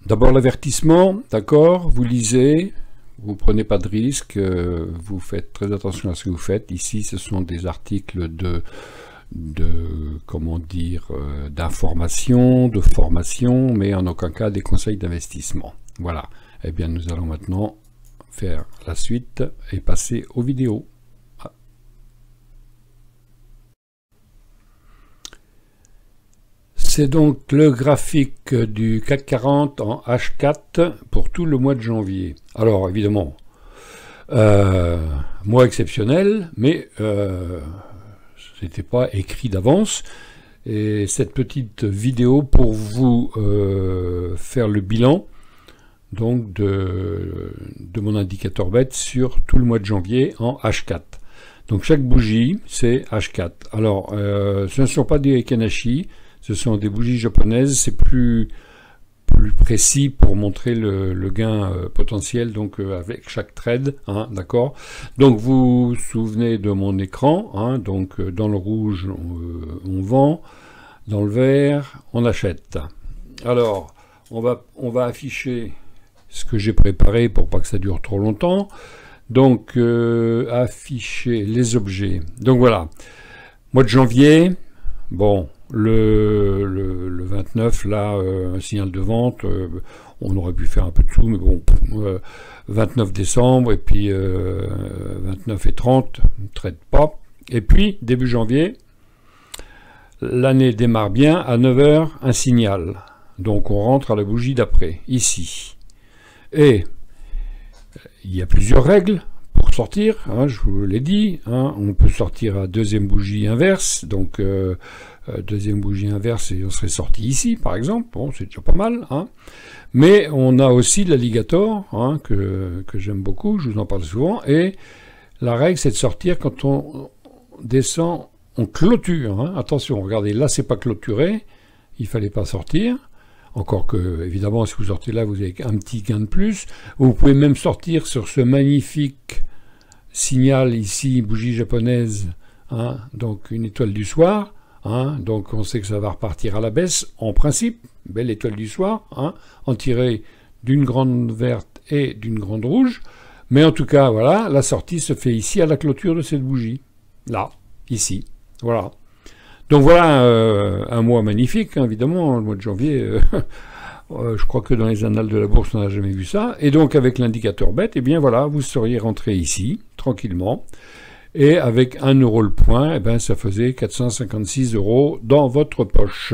D'abord l'avertissement, d'accord, vous lisez, vous prenez pas de risque, vous faites très attention à ce que vous faites. Ici, ce sont des articles comment dire, d'information, de formation, mais en aucun cas des conseils d'investissement. Voilà. Eh bien, nous allons maintenant faire la suite et passer aux vidéos. C'est donc le graphique du CAC 40 en H4 pour tout le mois de janvier. Alors évidemment, mois exceptionnel, mais c'était pas écrit d'avance. Et cette petite vidéo pour vous faire le bilan donc de mon indicateur BET sur tout le mois de janvier en H4. Donc chaque bougie c'est H4. Alors ce ne sont pas des Kanashi. Ce sont des bougies japonaises, c'est plus précis pour montrer le gain potentiel donc avec chaque trade, hein, d'accord. Donc vous vous souvenez de mon écran, hein, donc dans le rouge on vend, dans le vert on achète. Alors on va afficher ce que j'ai préparé pour pas que ça dure trop longtemps. Donc afficher les objets. Donc voilà, mois de janvier, bon. Le 29, là, un signal de vente, on aurait pu faire un peu de sous, mais bon, 29 décembre, et puis 29 et 30, ne traite pas. Et puis, début janvier, l'année démarre bien, à 9 h, un signal. Donc on rentre à la bougie d'après, ici. Et il y a plusieurs règles pour sortir, hein, je vous l'ai dit, hein, on peut sortir à deuxième bougie inverse, donc deuxième bougie inverse et on serait sorti ici par exemple, bon c'est déjà pas mal, hein. Mais on a aussi l'alligator, hein, que j'aime beaucoup, je vous en parle souvent, et la règle c'est de sortir quand on descend, on clôture, hein. Attention, regardez, là c'est pas clôturé, il fallait pas sortir. Encore que, évidemment, si vous sortez là, vous avez un petit gain de plus. Vous pouvez même sortir sur ce magnifique signal ici, bougie japonaise, hein, donc une étoile du soir. Hein, donc on sait que ça va repartir à la baisse, en principe, belle étoile du soir, hein, en tirée d'une grande verte et d'une grande rouge. Mais en tout cas, voilà, la sortie se fait ici à la clôture de cette bougie. Là, ici, voilà. Donc voilà un mois magnifique, hein, évidemment, le mois de janvier, je crois que dans les annales de la bourse, on n'a jamais vu ça. Et donc avec l'indicateur BET, eh bien voilà, vous seriez rentré ici, tranquillement, et avec 1 euro le point, eh ben, ça faisait 456 € dans votre poche.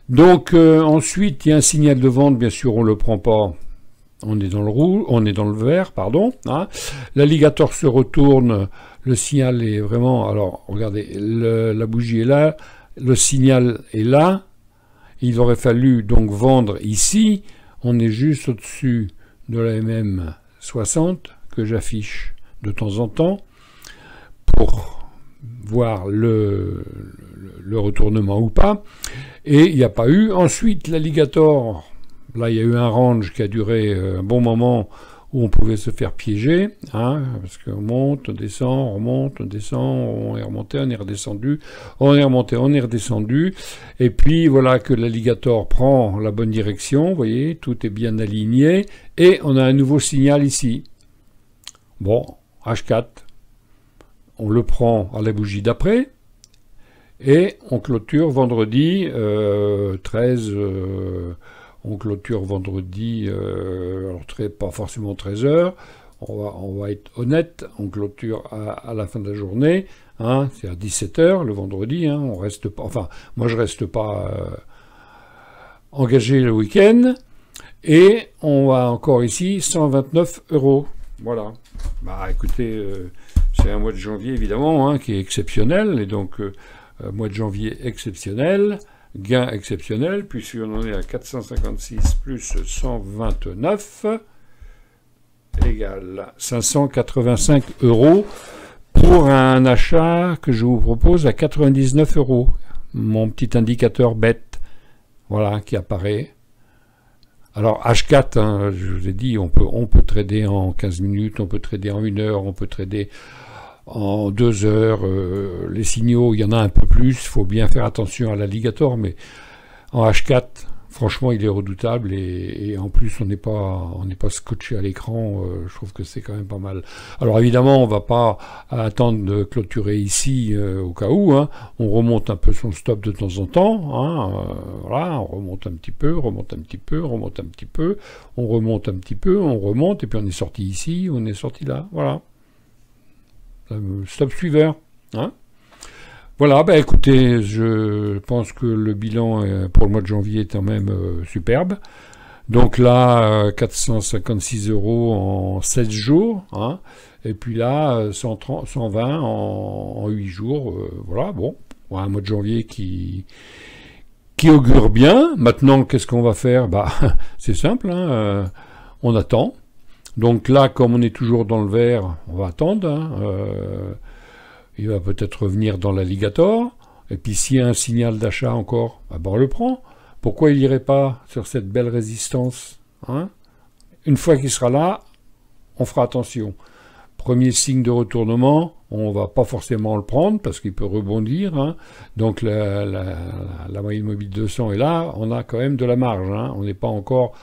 Donc ensuite, il y a un signal de vente, bien sûr, on ne le prend pas, on est dans le rouge, on est dans le vert, pardon. Hein. L'alligator se retourne. Le signal est vraiment... Alors, regardez, la bougie est là, le signal est là. Il aurait fallu donc vendre ici. On est juste au-dessus de la MM60 que j'affiche de temps en temps pour voir le retournement ou pas. Et il n'y a pas eu. Ensuite, l'alligator, là, il y a eu un range qui a duré un bon moment où on pouvait se faire piéger, hein, parce qu'on monte, on descend, on remonte, on descend, on est remonté, on est redescendu, on est remonté, on est redescendu, et puis voilà que l'alligator prend la bonne direction, vous voyez, tout est bien aligné, et on a un nouveau signal ici. Bon, H4, on le prend à la bougie d'après, et on clôture vendredi 13... on clôture vendredi, alors pas forcément 13 h, on va être honnête, on clôture à la fin de la journée, hein, c'est à 17 h le vendredi, hein, on reste pas, enfin, moi je reste pas engagé le week-end, et on va encore ici 129 €. Voilà. Bah écoutez, c'est un mois de janvier évidemment, hein, qui est exceptionnel, et donc mois de janvier exceptionnel. Gain exceptionnel, puisqu'on en est à 456 plus 129 égale 585 € pour un achat que je vous propose à 99 €. Mon petit indicateur BET, voilà, qui apparaît. Alors H4, hein, je vous ai dit, on peut trader en 15 minutes, on peut trader en 1 heure, on peut trader en 2 heures. Les signaux, il y en a un peu plus, il faut bien faire attention à l'alligator, mais en H4, franchement, il est redoutable et en plus, on n'est pas scotché à l'écran. Je trouve que c'est quand même pas mal. Alors évidemment, on va pas attendre de clôturer ici au cas où. Hein. On remonte un peu son stop de temps en temps. Hein. Voilà, on remonte un petit peu, remonte un petit peu, remonte un petit peu, on remonte un petit peu, on remonte et puis on est sorti ici, on est sorti là. Voilà, stop suiveur. Hein. Voilà, bah écoutez, je pense que le bilan pour le mois de janvier est quand même superbe. Donc là, 456 € en 7 jours, hein, et puis là, 130, 120 en 8 jours. Voilà, bon, un mois de janvier qui augure bien. Maintenant, qu'est-ce qu'on va faire? Bah, c'est simple, hein, on attend. Donc là, comme on est toujours dans le vert, on va attendre, hein, il va peut-être revenir dans l'alligator. Et puis s'il y a un signal d'achat encore, ben on le prend. Pourquoi il n'irait pas sur cette belle résistance, hein? Une fois qu'il sera là, on fera attention. Premier signe de retournement, on ne va pas forcément le prendre parce qu'il peut rebondir. Hein. Donc la moyenne mobile 200 est là, on a quand même de la marge. Hein. On n'est pas encore,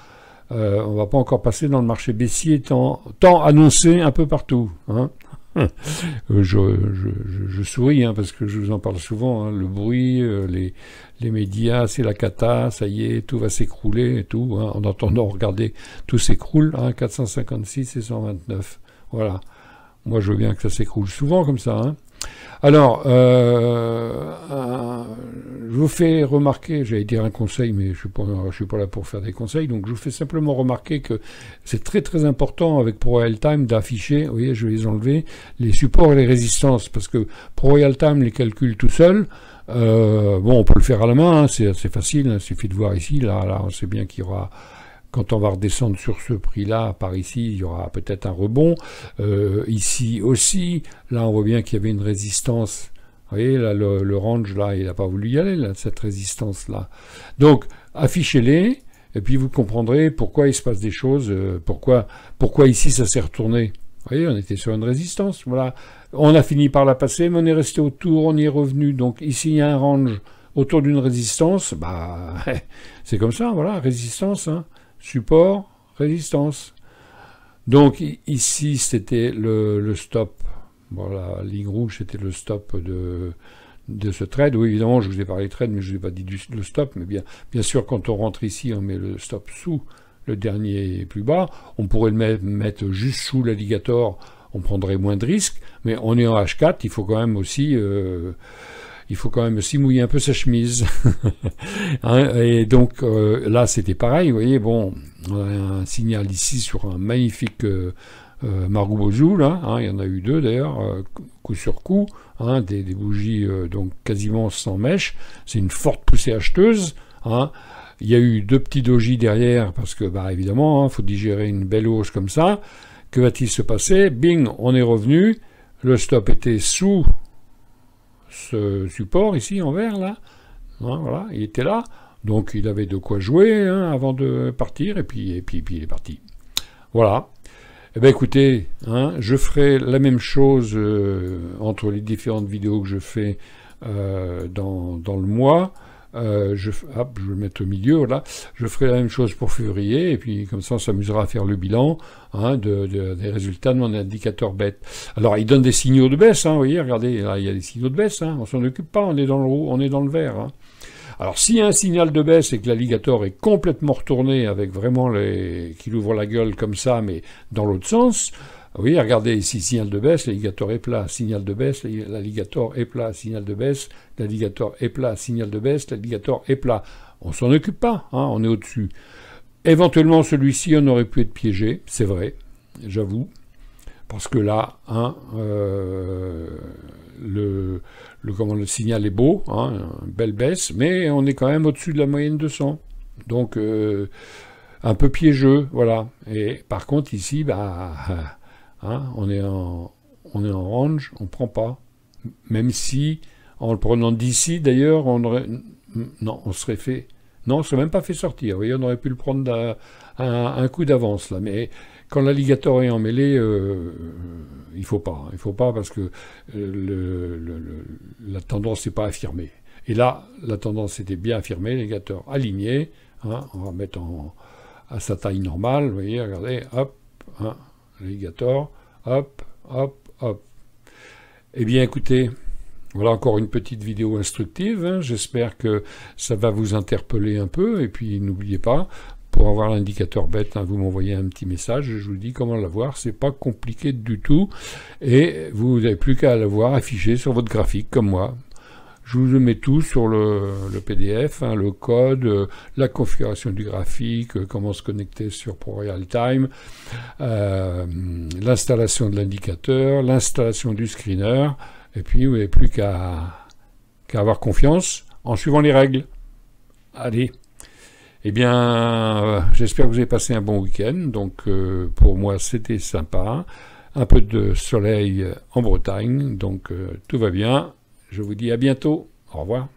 on va pas encore passer dans le marché baissier tant annoncé un peu partout. Hein. Je souris hein, parce que je vous en parle souvent, hein, le bruit, les médias, c'est la cata, ça y est, tout va s'écrouler et tout, hein, en entendant regarder, tout s'écroule, hein, 456 et 129, voilà. Moi je veux bien que ça s'écroule souvent comme ça. Hein. Alors, je vous fais remarquer, j'allais dire un conseil, mais je suis pas là pour faire des conseils, donc je vous fais simplement remarquer que c'est très très important avec ProRealTime d'afficher, vous voyez, je vais les enlever, les supports et les résistances, parce que ProRealTime les calcule tout seul. Bon, on peut le faire à la main, hein, c'est assez facile, hein, il suffit de voir ici, là, on sait bien qu'il y aura... Quand on va redescendre sur ce prix-là, par ici, il y aura peut-être un rebond. Ici aussi, là, on voit bien qu'il y avait une résistance. Vous voyez, là, le range, là, il n'a pas voulu y aller, là, cette résistance-là. Donc, affichez-les, et puis vous comprendrez pourquoi il se passe des choses, pourquoi ici, ça s'est retourné. Vous voyez, on était sur une résistance, voilà. On a fini par la passer, mais on est resté autour, on y est revenu. Donc, ici, il y a un range autour d'une résistance. Bah, c'est comme ça, voilà, résistance, hein. Support, résistance. Donc ici c'était le stop. Voilà, la ligne rouge c'était le stop de ce trade. Oui, évidemment, je vous ai parlé de trade, mais je ne vous ai pas dit le stop. Mais bien sûr, quand on rentre ici, on met le stop sous le dernier plus bas. On pourrait le mettre juste sous l'alligator, on prendrait moins de risques. Mais on est en H4, il faut quand même aussi mouiller un peu sa chemise. Hein, et donc là, c'était pareil, vous voyez, bon, on a un signal ici sur un magnifique Margou Bozou, là, hein, il y en a eu 2 d'ailleurs, coup sur coup, hein, des bougies donc quasiment sans mèche, c'est une forte poussée acheteuse, hein. Il y a eu 2 petits dojis derrière, parce que, bah évidemment, faut digérer une belle hausse comme ça. Que va-t-il se passer? Bing, on est revenu, le stop était sous ce support ici en vert là, hein, voilà, il était là, donc il avait de quoi jouer hein, avant de partir et puis il est parti. Voilà. Eh bien écoutez, hein, je ferai la même chose entre les différentes vidéos que je fais dans le mois. Je vais le mettre au milieu, voilà. Je ferai la même chose pour février, et puis comme ça on s'amusera à faire le bilan hein, des résultats de mon indicateur bête. Alors il donne des signaux de baisse, hein, vous voyez, regardez, là il y a des signaux de baisse, hein, on s'en occupe pas, on est dans le rouge, on est dans le vert. Hein. Alors s'il y a un signal de baisse et que l'alligator est complètement retourné avec vraiment qu'il ouvre la gueule comme ça, mais dans l'autre sens, oui, regardez ici, signal de baisse, l'alligator est plat, signal de baisse, l'alligator est plat, signal de baisse, l'alligator est plat, signal de baisse, l'alligator est plat. On s'en occupe pas, hein, on est au-dessus. Éventuellement, celui-ci, on aurait pu être piégé, c'est vrai, j'avoue, parce que là, hein, le signal est beau, hein, une belle baisse, mais on est quand même au-dessus de la moyenne 200. Donc, un peu piégeux, voilà. Et par contre, ici, bah... Hein, on est en range, on ne prend pas. Même si, en le prenant d'ici, d'ailleurs, on serait fait Non, on ne s'est même pas fait sortir. Vous voyez, on aurait pu le prendre un coup d'avance, là. Mais quand l'alligator est emmêlé, il faut pas. Il faut pas parce que la tendance n'est pas affirmée. Et là, la tendance était bien affirmée, l'alligator aligné. Hein, on va mettre à sa taille normale. Vous voyez, regardez, hop, hein, l'alligator, hop, hop, hop. Eh bien, écoutez, voilà encore une petite vidéo instructive. Hein. J'espère que ça va vous interpeller un peu. Et puis, n'oubliez pas, pour avoir l'indicateur bête, hein, vous m'envoyez un petit message. Je vous dis comment l'avoir. C'est pas compliqué du tout. Et vous n'avez plus qu'à l'avoir affiché sur votre graphique, comme moi. Je vous mets tout sur le PDF, hein, le code, la configuration du graphique, comment se connecter sur ProRealTime, l'installation de l'indicateur, l'installation du screener, et puis vous n'avez plus qu'à avoir confiance en suivant les règles. Allez, eh bien, j'espère que vous avez passé un bon week-end. Donc, pour moi, c'était sympa. Un peu de soleil en Bretagne, donc tout va bien. Je vous dis à bientôt. Au revoir.